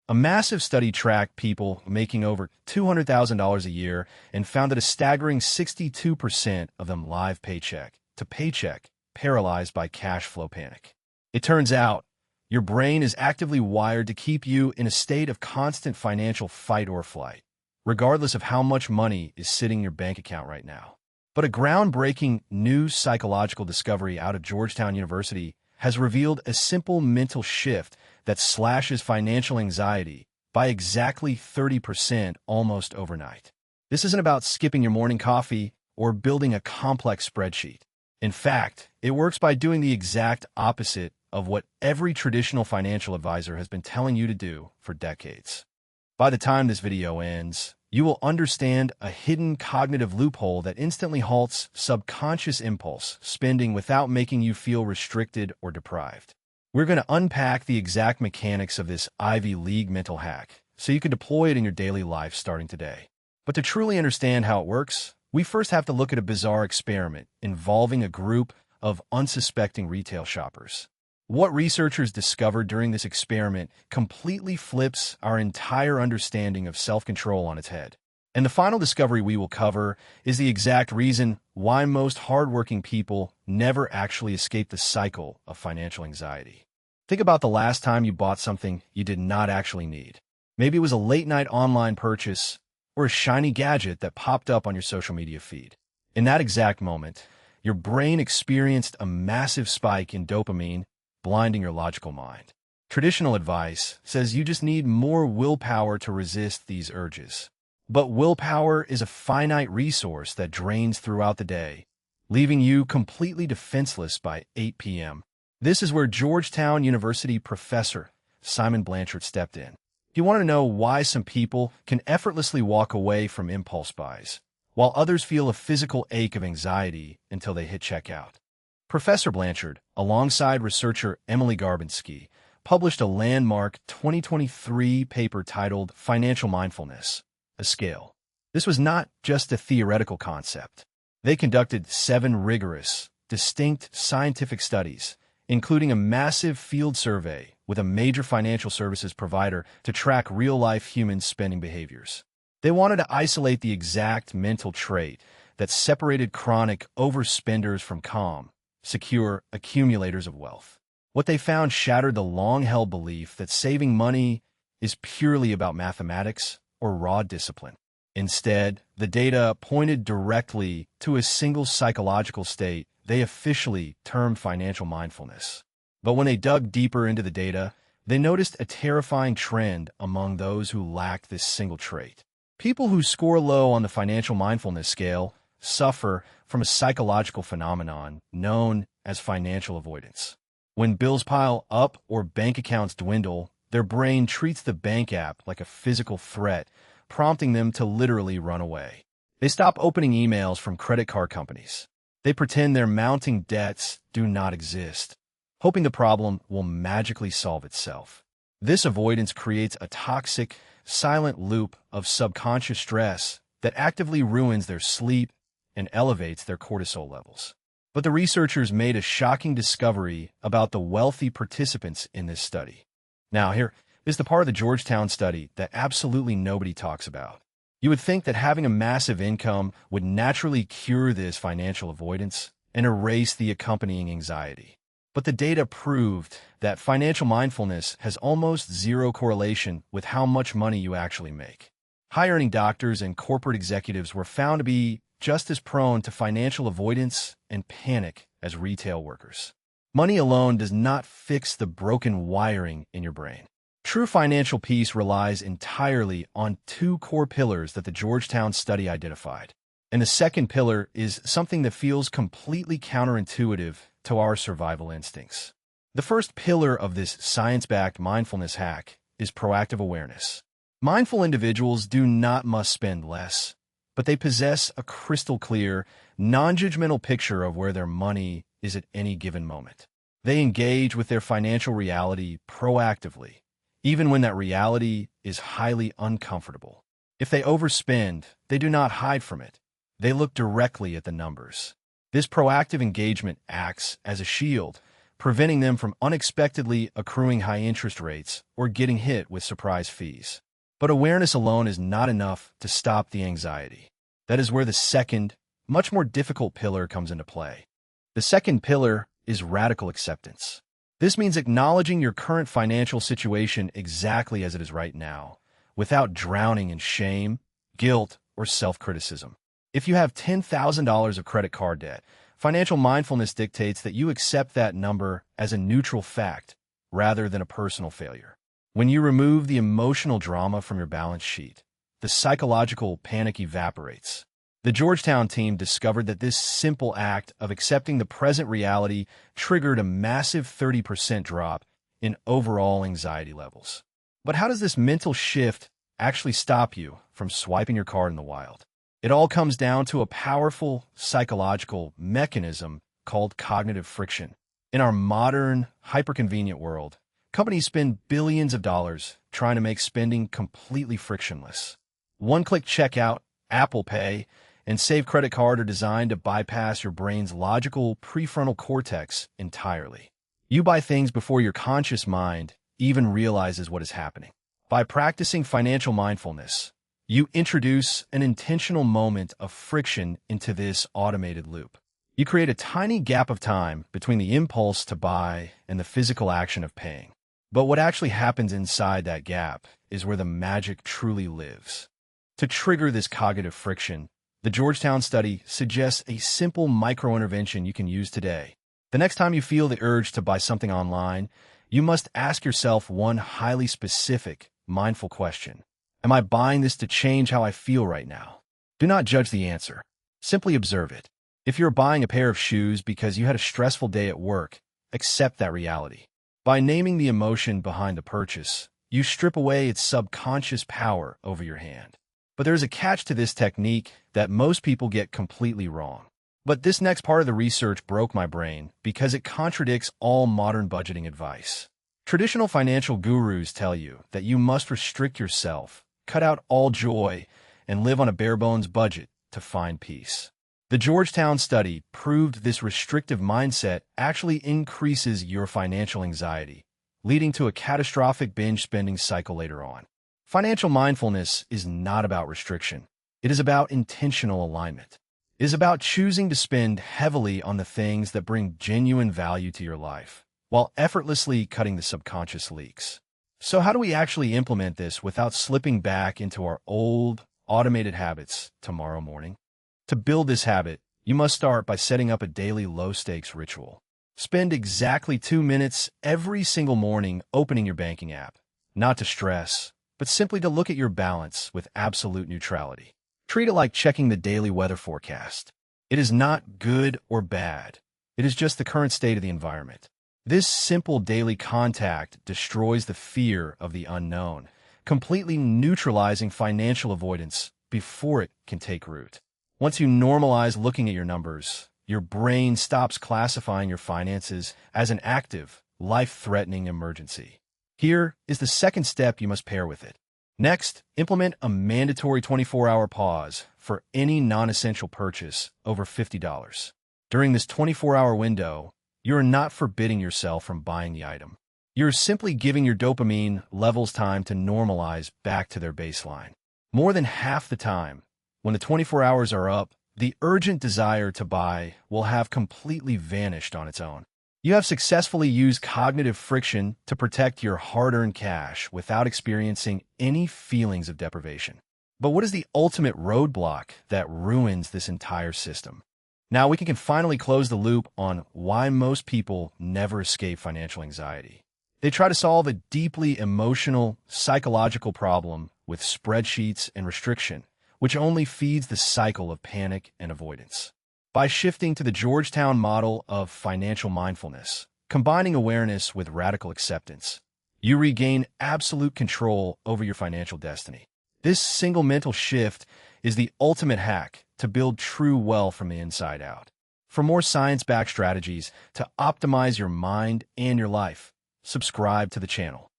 A massive study tracked people making over $200,000 a year and found that a staggering 62% of them live paycheck to paycheck, paralyzed by cash flow panic. It turns out, your brain is actively wired to keep you in a state of constant financial fight or flight, regardless of how much money is sitting in your bank account right now. But a groundbreaking new psychological discovery out of Georgetown University has revealed a simple mental shift that slashes financial anxiety by exactly 30% almost overnight. This isn't about skipping your morning coffee or building a complex spreadsheet. In fact, it works by doing the exact opposite of what every traditional financial advisor has been telling you to do for decades. By the time this video ends, you will understand a hidden cognitive loophole that instantly halts subconscious impulse spending without making you feel restricted or deprived. We're going to unpack the exact mechanics of this Ivy League mental hack so you can deploy it in your daily life starting today. But to truly understand how it works, we first have to look at a bizarre experiment involving a group of unsuspecting retail shoppers. What researchers discovered during this experiment completely flips our entire understanding of self-control on its head. And the final discovery we will cover is the exact reason why most hardworking people never actually escape the cycle of financial anxiety. Think about the last time you bought something you did not actually need. Maybe it was a late-night online purchase or a shiny gadget that popped up on your social media feed. In that exact moment, your brain experienced a massive spike in dopamine, blinding your logical mind. Traditional advice says you just need more willpower to resist these urges. But willpower is a finite resource that drains throughout the day, leaving you completely defenseless by 8 p.m. This is where Georgetown University professor Simon Blanchard stepped in. He wanted to know why some people can effortlessly walk away from impulse buys, while others feel a physical ache of anxiety until they hit checkout. Professor Blanchard, alongside researcher Emily Garbinsky, published a landmark 2023 paper titled Financial Mindfulness, a Scale. This was not just a theoretical concept. They conducted 7 rigorous, distinct scientific studies, including a massive field survey with a major financial services provider to track real-life human spending behaviors. They wanted to isolate the exact mental trait that separated chronic overspenders from calm, secure accumulators of wealth. What they found shattered the long-held belief that saving money is purely about mathematics or raw discipline. Instead, the data pointed directly to a single psychological state they officially termed financial mindfulness. But when they dug deeper into the data, they noticed a terrifying trend among those who lacked this single trait. People who score low on the financial mindfulness scale suffer from a psychological phenomenon known as financial avoidance. When bills pile up or bank accounts dwindle, their brain treats the bank app like a physical threat, prompting them to literally run away. They stop opening emails from credit card companies. They pretend their mounting debts do not exist, hoping the problem will magically solve itself. This avoidance creates a toxic, silent loop of subconscious stress that actively ruins their sleep and elevates their cortisol levels. But the researchers made a shocking discovery about the wealthy participants in this study. Now, here is the part of the Georgetown study that absolutely nobody talks about. You would think that having a massive income would naturally cure this financial avoidance and erase the accompanying anxiety. But the data proved that financial mindfulness has almost zero correlation with how much money you actually make. High-earning doctors and corporate executives were found to be just as prone to financial avoidance and panic as retail workers. Money alone does not fix the broken wiring in your brain. True financial peace relies entirely on 2 core pillars that the Georgetown study identified. And the second pillar is something that feels completely counterintuitive to our survival instincts. The first pillar of this science-backed mindfulness hack is proactive awareness. Mindful individuals do not must spend less, but they possess a crystal-clear, non-judgmental picture of where their money is at any given moment. They engage with their financial reality proactively, even when that reality is highly uncomfortable. If they overspend, they do not hide from it. They look directly at the numbers. This proactive engagement acts as a shield, preventing them from unexpectedly accruing high interest rates or getting hit with surprise fees. But awareness alone is not enough to stop the anxiety. That is where the second, much more difficult pillar comes into play. The second pillar is radical acceptance. This means acknowledging your current financial situation exactly as it is right now, without drowning in shame, guilt, or self-criticism. If you have $10,000 of credit card debt, financial mindfulness dictates that you accept that number as a neutral fact rather than a personal failure. When you remove the emotional drama from your balance sheet, the psychological panic evaporates. The Georgetown team discovered that this simple act of accepting the present reality triggered a massive 30% drop in overall anxiety levels. But how does this mental shift actually stop you from swiping your card in the wild? It all comes down to a powerful psychological mechanism called cognitive friction. In our modern, hyper-convenient world, companies spend billions of dollars trying to make spending completely frictionless. One-click checkout, Apple Pay, and Save Credit Card are designed to bypass your brain's logical prefrontal cortex entirely. You buy things before your conscious mind even realizes what is happening. By practicing financial mindfulness, you introduce an intentional moment of friction into this automated loop. You create a tiny gap of time between the impulse to buy and the physical action of paying. But what actually happens inside that gap is where the magic truly lives. To trigger this cognitive friction, the Georgetown study suggests a simple micro-intervention you can use today. The next time you feel the urge to buy something online, you must ask yourself one highly specific, mindful question. Am I buying this to change how I feel right now? Do not judge the answer. Simply observe it. If you're buying a pair of shoes because you had a stressful day at work, accept that reality. By naming the emotion behind the purchase, you strip away its subconscious power over your hand. But there's a catch to this technique that most people get completely wrong. But this next part of the research broke my brain because it contradicts all modern budgeting advice. Traditional financial gurus tell you that you must restrict yourself, cut out all joy, and live on a bare-bones budget to find peace. The Georgetown study proved this restrictive mindset actually increases your financial anxiety, leading to a catastrophic binge spending cycle later on. Financial mindfulness is not about restriction. It is about intentional alignment. It is about choosing to spend heavily on the things that bring genuine value to your life, while effortlessly cutting the subconscious leaks. So how do we actually implement this without slipping back into our old, automated habits tomorrow morning? To build this habit, you must start by setting up a daily low-stakes ritual. Spend exactly 2 minutes every single morning opening your banking app, not to stress, but simply to look at your balance with absolute neutrality. Treat it like checking the daily weather forecast. It is not good or bad. It is just the current state of the environment. This simple daily contact destroys the fear of the unknown, completely neutralizing financial avoidance before it can take root. Once you normalize looking at your numbers, your brain stops classifying your finances as an active, life-threatening emergency. Here is the second step you must pair with it. Next, implement a mandatory 24-hour pause for any non-essential purchase over $50. During this 24-hour window, you are not forbidding yourself from buying the item. You're simply giving your dopamine levels time to normalize back to their baseline. More than half the time, when the 24 hours are up, the urgent desire to buy will have completely vanished on its own. You have successfully used cognitive friction to protect your hard-earned cash without experiencing any feelings of deprivation. But what is the ultimate roadblock that ruins this entire system? Now we can finally close the loop on why most people never escape financial anxiety. They try to solve a deeply emotional, psychological problem with spreadsheets and restriction, which only feeds the cycle of panic and avoidance. By shifting to the Georgetown model of financial mindfulness, combining awareness with radical acceptance, you regain absolute control over your financial destiny. This single mental shift is the ultimate hack to build true wealth from the inside out. For more science-backed strategies to optimize your mind and your life, subscribe to the channel.